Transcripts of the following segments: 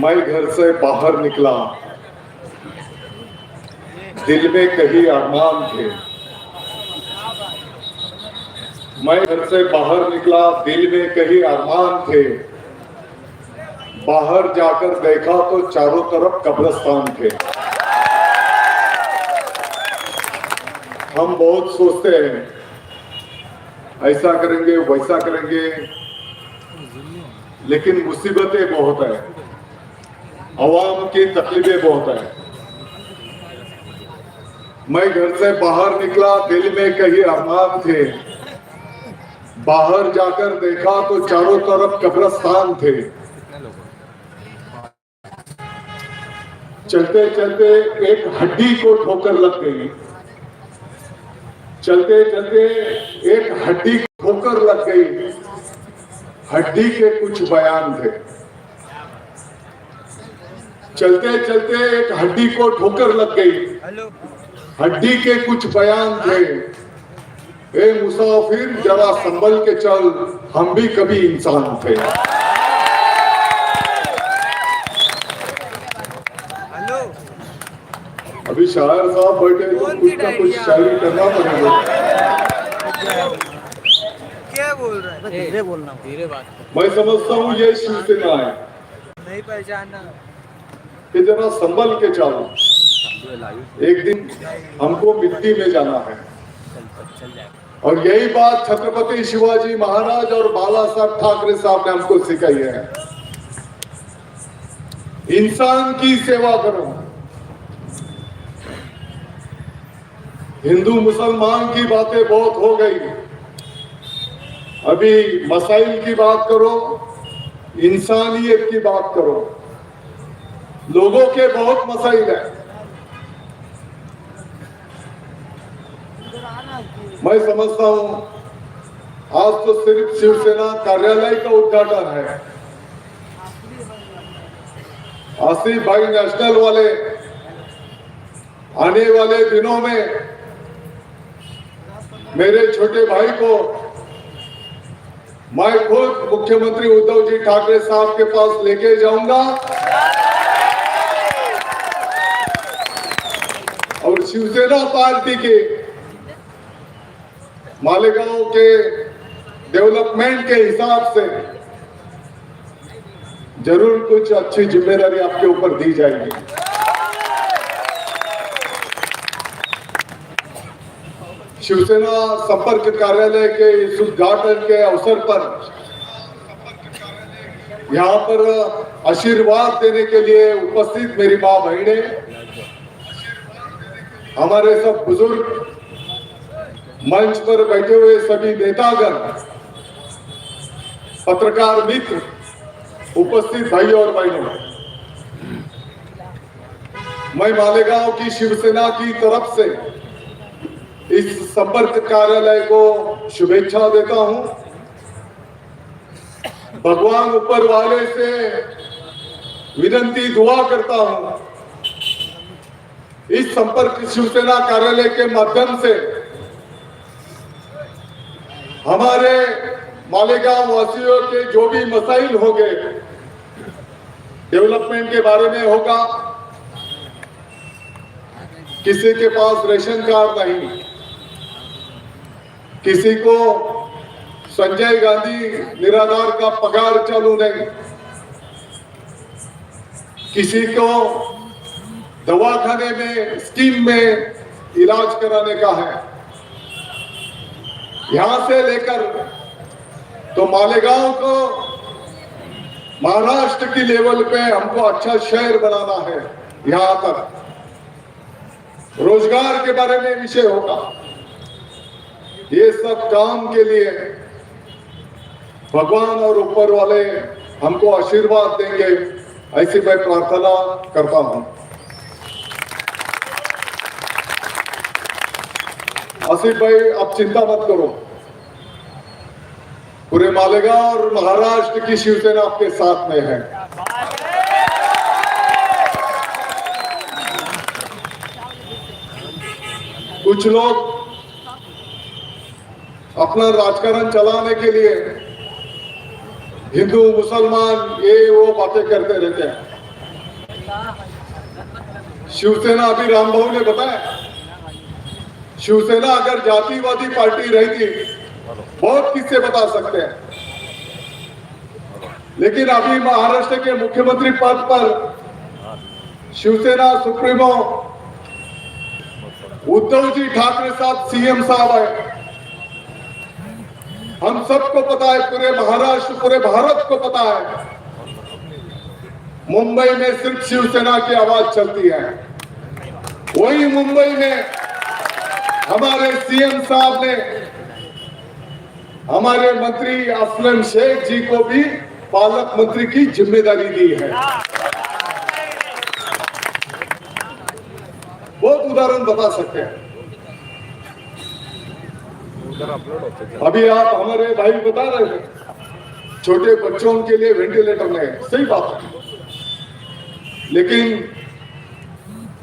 मैं घर से बाहर निकला, दिल में कहीं अरमान थे। मैं घर से बाहर निकला, दिल में कहीं अरमान थे। बाहर जाकर देखा तो चारों तरफ कब्रिस्तान थे। हम बहुत सोचते हैं, ऐसा करेंगे वैसा करेंगे, लेकिन मुसीबतें बहुत है, अवाम की तकलीफें बहुत है। मैं घर से बाहर निकला, दिल में कहीं अरमान थे। बाहर जाकर देखा तो चारों तरफ कब्रिस्तान थे। चलते चलते एक हड्डी को ठोकर लग गई। चलते चलते एक हड्डी को ठोकर लग गई। हड्डी के कुछ बयान थे। चलते चलते एक हड्डी को ठोकर लग गई। हड्डी के कुछ बयान थे। ए मुसाफिर जरा संभल के चल, हम भी कभी इंसान थे। अभी शायर साहब बैठे तो कुछ ना कुछ शायरी करना पड़ेगा। क्या बोल रहा है? धीरे बोलना, धीरे बात। मैं समझता हूँ ये शिवसेना है। नहीं पहचाना कि जरा संभल के चलो, एक दिन हमको मिट्टी में जाना है। और यही बात छत्रपति शिवाजी महाराज और बाला साहब ठाकरे साहब ने हमको सिखाई है। इंसान की सेवा करो। हिंदू मुसलमान की बातें बहुत हो गई, अभी मसाइल की बात करो, इंसानियत की बात करो। लोगों के बहुत मसाइल है। मैं समझता हूं आज तो सिर्फ शिवसेना कार्यालय का उद्घाटन है। आसिफ भाई नेशनल वाले आने वाले दिनों में मेरे छोटे भाई को मैं खुद मुख्यमंत्री उद्धव जी ठाकरे साहब के पास लेके जाऊंगा और शिवसेना पार्टी के मालेगांव के डेवलपमेंट के हिसाब से जरूर कुछ अच्छी जिम्मेदारी आपके ऊपर दी जाएगी। शिवसेना संपर्क कार्यालय के इस उद्घाटन के अवसर पर यहाँ पर आशीर्वाद देने के लिए उपस्थित मेरी मां बहनें, हमारे सब बुजुर्ग, मंच पर बैठे हुए सभी नेतागण, पत्रकार मित्र, उपस्थित भाई और बहनों, मैं मालेगांव की शिवसेना की तरफ से इस संपर्क कार्यालय को शुभेच्छा देता हूं। भगवान ऊपर वाले से विनती दुआ करता हूं, इस संपर्क शिवसेना कार्यालय के माध्यम से हमारे मालेगांव वासियों के जो भी मसाइल होंगे, डेवलपमेंट के बारे में होगा, किसी के पास रेशन कार्ड नहीं, किसी को संजय गांधी निराधार का पगार चालू नहीं, किसी को दवाखाने में स्कीम में इलाज कराने का है, यहां से लेकर तो मालेगांव को महाराष्ट्र की लेवल पे हमको अच्छा शहर बनाना है। यहां तक रोजगार के बारे में विषय होगा। ये सब काम के लिए भगवान और ऊपर वाले हमको आशीर्वाद देंगे, ऐसी मैं प्रार्थना करता हूं। आसिफ भाई, आप चिंता मत करो, पूरे मालेगांव और महाराष्ट्र की शिवसेना आपके साथ में है। कुछ लोग अपना राजकारण चलाने के लिए हिंदू मुसलमान ये वो बातें करते रहते हैं। शिवसेना, अभी रामभाऊ ने बताया, शिवसेना अगर जातिवादी पार्टी रहती बहुत किस्से बता सकते हैं, लेकिन अभी महाराष्ट्र के मुख्यमंत्री पद पर शिवसेना सुप्रीमो उद्धव जी ठाकरे साहब सीएम साहब है। हम सबको पता है, पूरे महाराष्ट्र, पूरे भारत को पता है, मुंबई में सिर्फ शिवसेना की आवाज चलती है। वही मुंबई में हमारे सीएम साहब ने हमारे मंत्री असलम शेख जी को भी पालक मंत्री की जिम्मेदारी दी है। बहुत उदाहरण बता सकते हैं। अभी आप हमारे भाई बता रहे थे, छोटे बच्चों के लिए वेंटिलेटर नहीं है, सही बात है, लेकिन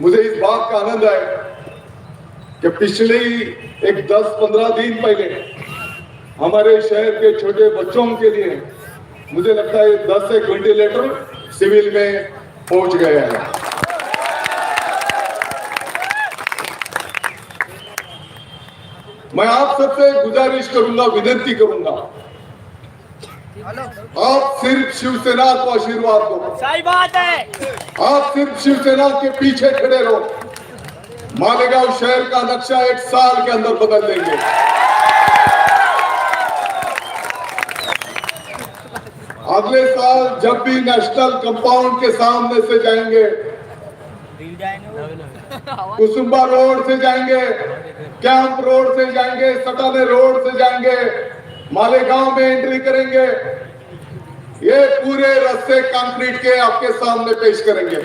मुझे इस बात का आनंद है कि पिछले एक 10-15 दिन पहले हमारे शहर के छोटे बच्चों के लिए मुझे लगता है 10 एक वेंटिलेटर सिविल में पहुंच गए हैं। मैं आप सबसे गुजारिश करूंगा, विनती करूंगा, आप सिर्फ शिवसेना को आशीर्वाद दो। सही बात है। आप सिर्फ शिवसेना के पीछे खड़े रहो। मालेगांव शहर का नक्शा 1 साल के अंदर बदल देंगे। अगले साल जब भी नेशनल कंपाउंड के सामने से जाएंगे, कुसुम्बा रोड से जाएंगे, कैंप रोड से जाएंगे, सटाने रोड से जाएंगे, मालेगांव में एंट्री करेंगे, ये पूरे रास्ते कंक्रीट के आपके सामने पेश करेंगे।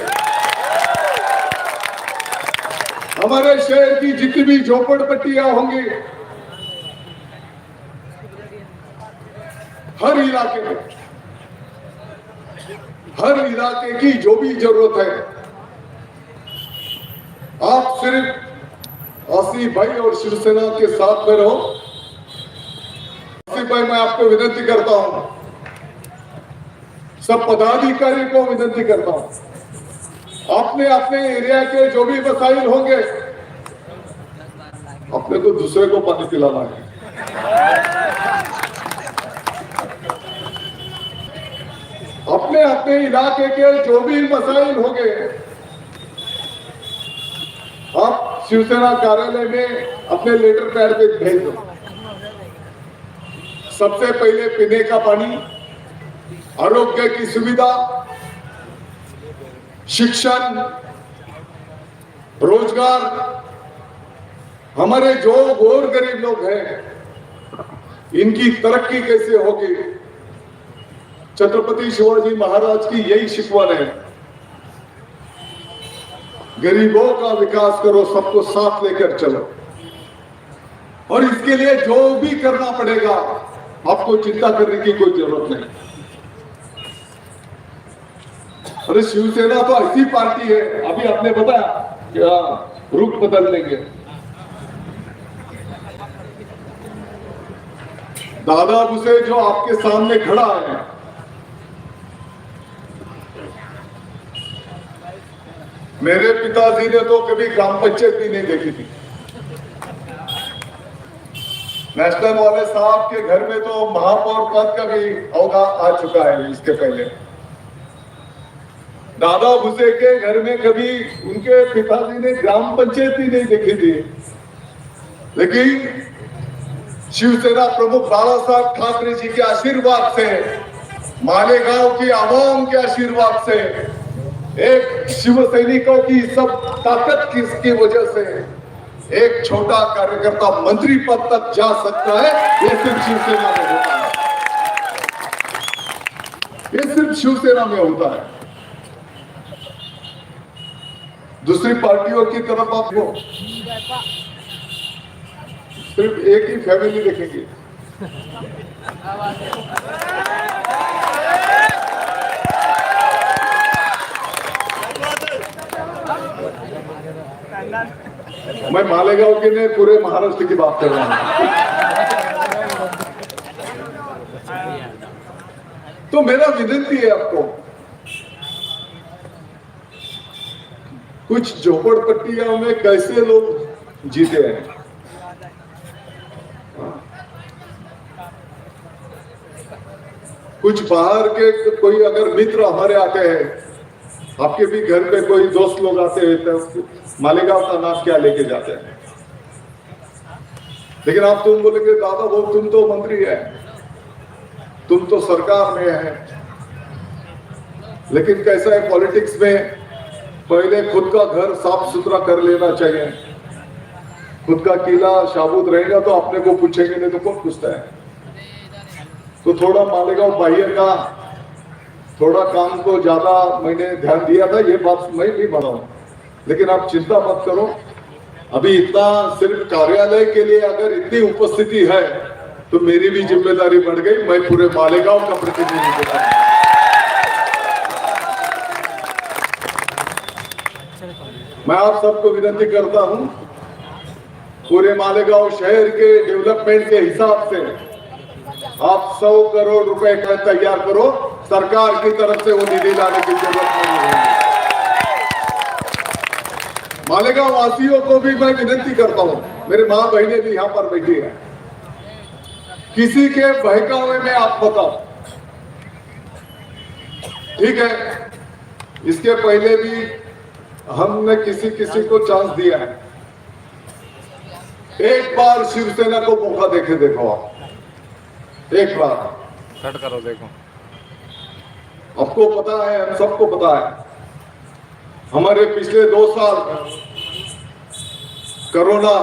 हमारे शहर की जितनी भी झोपड़पट्टियां होंगी, हर इलाके की जो भी जरूरत है, आप सिर्फ आसिफ भाई और शिवसेना के साथ में रहो। आसिफ भाई, मैं आपको विनती करता हूं, सब पदाधिकारी को विनती करता हूं, अपने अपने एरिया के जो भी मसाइल होंगे, अपने को दूसरे को पानी पिलाना है। अपने अपने इलाके के जो भी मसाइल होंगे, आप शिवसेना कार्यालय में अपने लेटर पैड पे भेज दो। सबसे पहले पीने का पानी, आरोग्य की सुविधा, शिक्षण, रोजगार, हमारे जो गौर गरीब लोग हैं, इनकी तरक्की कैसे होगी। छत्रपति शिवाजी महाराज की यही शिकवत है, गरीबों का विकास करो, सबको साथ लेकर चलो, और इसके लिए जो भी करना पड़ेगा आपको चिंता करने की कोई जरूरत नहीं। अरे शिवसेना तो ऐसी पार्टी है, अभी आपने बताया कि रुख बदल लेंगे। दादा भुसे जो आपके सामने खड़ा है, मेरे पिताजी ने तो कभी ग्राम पंचायत भी नहीं देखी थी। नेशनल वाले साहब के घर में तो महापौर पद का भी औदा आ चुका है इसके पहले। दादा भुसे के घर में कभी उनके पिताजी ने ग्राम पंचायत भी नहीं देखी थी, लेकिन शिवसेना प्रमुख बाला साहब ठाकरे जी के आशीर्वाद से, मालेगांव की आवाम के आशीर्वाद से, एक शिव सैनिकों की सब ताकत की वजह से एक छोटा कार्यकर्ता मंत्री पद तक जा सकता है। ये सिर्फ शिवसेना में होता है, ये सिर्फ शिवसेना में होता है। दूसरी पार्टियों की तरफ आप हो, सिर्फ एक ही फैमिली देखेंगे। मैं मालेगांव के लिए पूरे महाराष्ट्र की बात कर रहा हूं। तो मेरा विनती है आपको, कुछ झोपड़पट्टियों में कैसे लोग जीते हैं। कुछ बाहर के कोई अगर मित्र हमारे आते हैं, आपके भी घर पे कोई दोस्त लोग आते हैं तो मालेगांव का नाम क्या लेके जाते हैं। लेकिन आप तुम बोलेंगे दादा वो तुम तो मंत्री है, तुम तो सरकार में है। लेकिन कैसा है पॉलिटिक्स में, पहले खुद का घर साफ सुथरा कर लेना चाहिए। खुद का किला शाबूत रहेगा तो अपने को पूछेंगे, नहीं तो कौन पूछता है। तो थोड़ा मालेगांव बाह्य का थोड़ा काम को ज्यादा मैंने ध्यान दिया था, ये बात मैं भी बताऊं। लेकिन आप चिंता मत करो, अभी इतना सिर्फ कार्यालय के लिए अगर इतनी उपस्थिति है तो मेरी भी जिम्मेदारी बढ़ गई। मैं पूरे मालेगांव का प्रतिनिधित्व कर। मैं आप सबको विनती करता हूं, पूरे मालेगांव शहर के डेवलपमेंट के हिसाब से आप 100 करोड़ रुपए का तैयार करो। सरकार की तरफ से वो निधि लाने की जरूरत नहीं है। मालेगांव वासियों को भी मैं विनती करता हूं, मेरे मां बहनें भी यहां पर बैठी है, किसी के बहकावे में आप बताओ, ठीक है। इसके पहले भी हमने किसी किसी को चांस दिया है। एक बार शिवसेना को मौका देखे देखो आप, एक बार कट करो देखो। आपको पता है, हम सबको पता है, हमारे पिछले 2 साल कोरोना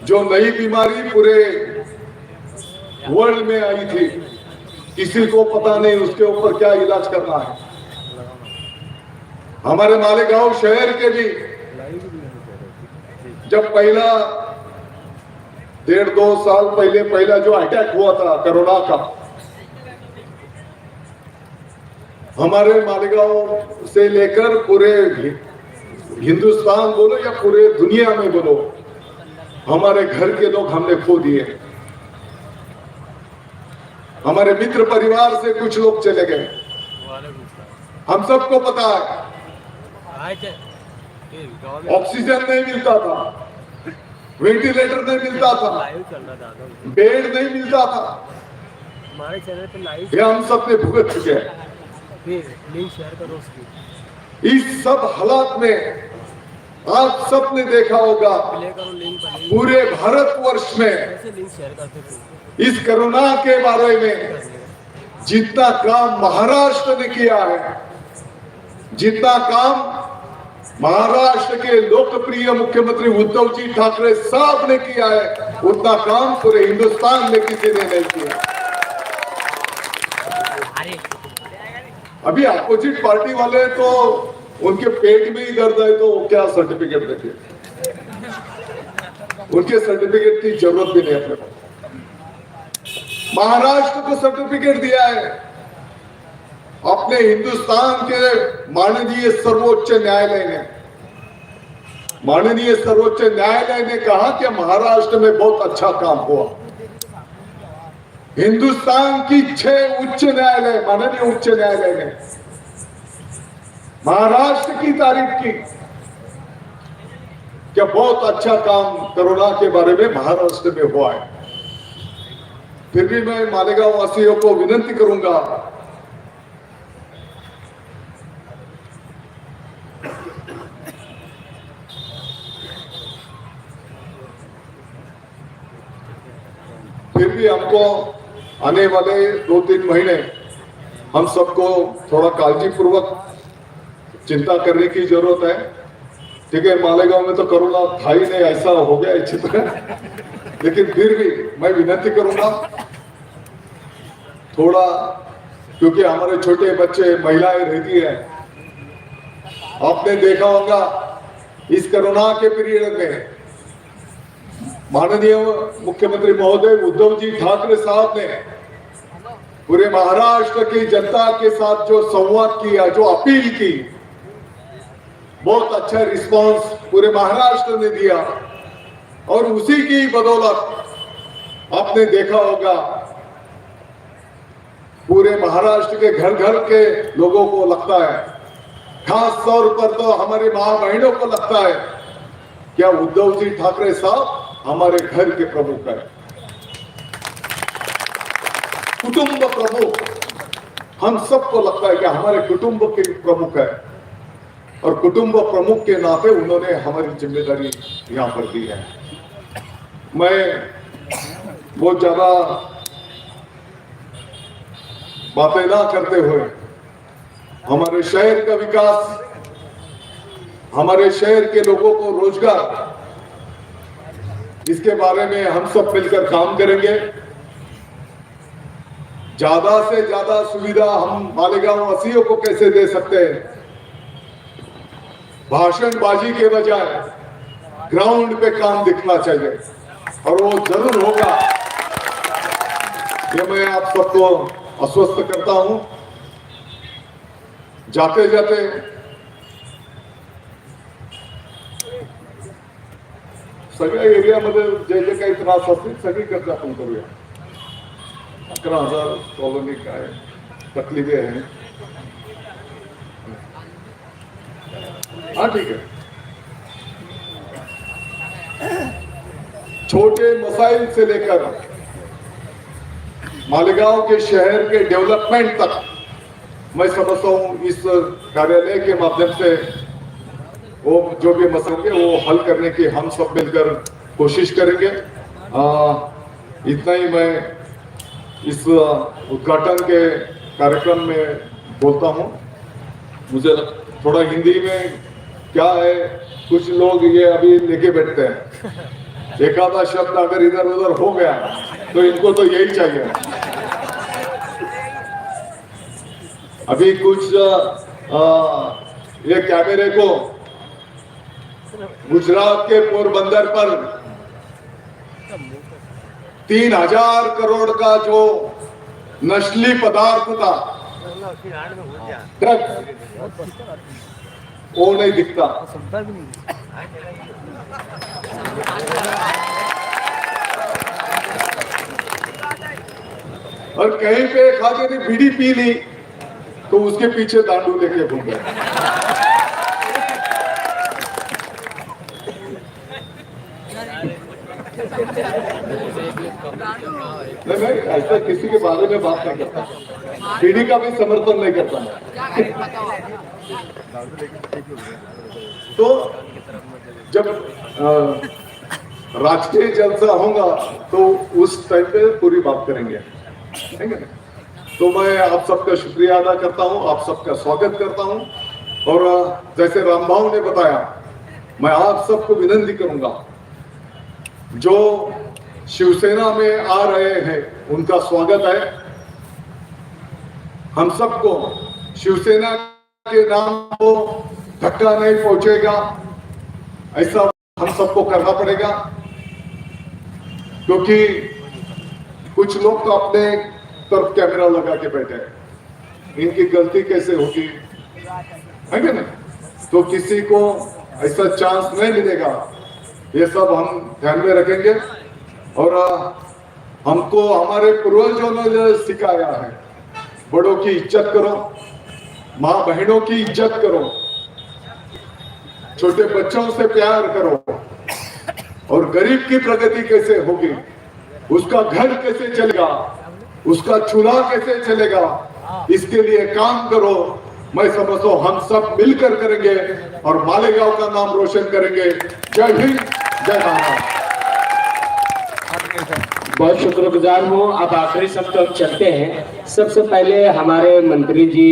जो नई बीमारी पूरे वर्ल्ड में आई थी, किसी को पता नहीं उसके ऊपर क्या इलाज करना है। हमारे मालेगांव शहर के भी जब पहला 1.5-2 साल पहला जो अटैक हुआ था कोरोना का, हमारे मालेगांव से लेकर पूरे हिंदुस्तान बोलो या पूरे दुनिया में बोलो, हमारे घर के लोग हमने खो दिए। हमारे मित्र परिवार से कुछ लोग चले गए। हम सबको पता है ऑक्सीजन नहीं मिलता था, वेंटिलेटर नहीं मिलता था, बेड नहीं मिलता था। हमारे चैनल पे लाइव ये हम सब ने भुगत चुके हैं। लिंक शेयर करो उसकी। इस सब हालात में आप सब ने देखा होगा प्ले करो लिंक पर, पूरे भारतवर्ष में कैसे लिंक शेयर करते थे। इस कोरोना के बारे में जितना काम महाराष्ट्र ने किया है, जितना काम महाराष्ट्र के लोकप्रिय मुख्यमंत्री उद्धव जी ठाकरे साहब ने किया है, उतना काम पूरे हिंदुस्तान में किसी ने नहीं किया। अभी अपोजिट पार्टी वाले तो उनके पेट में ही दर्द है तो क्या सर्टिफिकेट देते, उनके सर्टिफिकेट की जरूरत भी नहीं अपने को। महाराष्ट्र को सर्टिफिकेट दिया है अपने हिंदुस्तान के माननीय सर्वोच्च न्यायालय ने। माननीय सर्वोच्च न्यायालय ने कहा कि महाराष्ट्र में बहुत अच्छा काम हुआ। हिंदुस्तान की 6 उच्च न्यायालय, माननीय उच्च न्यायालय ने महाराष्ट्र की तारीफ की कि बहुत अच्छा काम कोरोना के बारे में महाराष्ट्र में हुआ है। फिर भी मैं मालेगांव वासियों को विनती करूंगा, फिर भी हमको आने वाले 2-3 महीने हम सबको थोड़ा काळजीपूर्वक चिंता करने की जरूरत है। ठीक है, मालेगांव में तो कोरोना था ही नहीं, ऐसा हो गया है चित्र। लेकिन फिर भी मैं विनती करूंगा थोड़ा, क्योंकि हमारे छोटे बच्चे महिलाएं रहती है, आपने देखा होगा इस कोरोना के पीरियड में माननीय मुख्यमंत्री महोदय उद्धव जी ठाकरे साहब ने पूरे महाराष्ट्र की जनता के साथ जो संवाद किया, जो अपील की, बहुत अच्छा रिस्पांस पूरे महाराष्ट्र ने दिया। और उसी की बदौलत आपने देखा होगा पूरे महाराष्ट्र के घर घर के लोगों को लगता है खास तौर पर तो हमारी मां बहनों को लगता है क्या उद्धव जी ठाकरे साहब हमारे घर के प्रमुख है, कुटुंब प्रमुख। हम सबको लगता है कि हमारे कुटुंब के प्रमुख है और कुटुंब प्रमुख के नाते उन्होंने हमारी जिम्मेदारी यहां पर दी है। मैं बहुत ज्यादा बातें ना करते हुए हमारे शहर का विकास, हमारे शहर के लोगों को रोजगार, इसके बारे में हम सब मिलकर काम करेंगे। ज्यादा से ज्यादा सुविधा हम मालेगांव वासियों को कैसे दे सकते हैं, भाषणबाजी के बजाय ग्राउंड पे काम दिखना चाहिए और वो जरूर होगा, ये मैं आप सबको आश्वस्त करता हूं। जाते जाते सगळ्या एरियामध्ये जे जे काही त्रास असतील सगळीकडे आपण करूया। 11,000 कॉलोनी काय तकलीफें हैं, हाँ ठीक है। छोटे मसाइल से लेकर मालेगांव के शहर के डेवलपमेंट तक मैं समझता हूं इस कार्यालय के माध्यम से वो जो भी मसले होंगे वो हल करने की हम सब मिलकर कोशिश करेंगे। इतना ही मैं इस उद्घाटन के कार्यक्रम में बोलता हूं। मुझे थोड़ा हिंदी में क्या है, कुछ लोग ये अभी लेके बैठते हैं, एक आधा शब्द अगर इधर उधर हो गया तो इनको तो यही चाहिए। अभी कुछ ये कैमरे को गुजरात के पोरबंदर पर 3,000 करोड़ का जो नस्ली पदार्थ था ड्रग्स, वो नहीं दिखता। और कहीं पे खाते ने बीड़ी पी ली तो उसके पीछे दांडू लेके घूम गए। नहीं, ऐसा किसी के बारे में बात नहीं करता, पीढ़ी का भी समर्थन नहीं करता। तो जब राजकीय जलसा होगा तो उस टाइम पे पूरी बात करेंगे, ठीक है। तो मैं आप सबका शुक्रिया अदा करता हूं, आप सबका स्वागत करता हूं। और जैसे रामभाव ने बताया, मैं आप सबको विनती करूंगा जो शिवसेना में आ रहे हैं उनका स्वागत है। हम सबको शिवसेना के नाम को धक्का नहीं पहुंचेगा, ऐसा हम सबको करना पड़ेगा, क्योंकि कुछ लोग तो अपने तरफ कैमरा लगा के बैठे हैं, इनकी गलती कैसे होगी, है कि नहीं? तो किसी को ऐसा चांस नहीं मिलेगा, ये सब हम ध्यान में रखेंगे। और हमको हमारे पूर्वजों ने जो सिखाया है, बड़ों की इज्जत करो, माँ बहनों की इज्जत करो, छोटे बच्चों से प्यार करो, और गरीब की प्रगति कैसे होगी, उसका घर कैसे चलेगा, उसका चूल्हा कैसे चलेगा, इसके लिए काम करो। मैं समझता हूं हम सब मिलकर करेंगे और मालेगांव का नाम रोशन करेंगे। जय हिंद, जय भारत। बहुत शुक्रगुजार हूँ। अब आखिरी शब्द हम चलते हैं। सबसे पहले हमारे मंत्री जी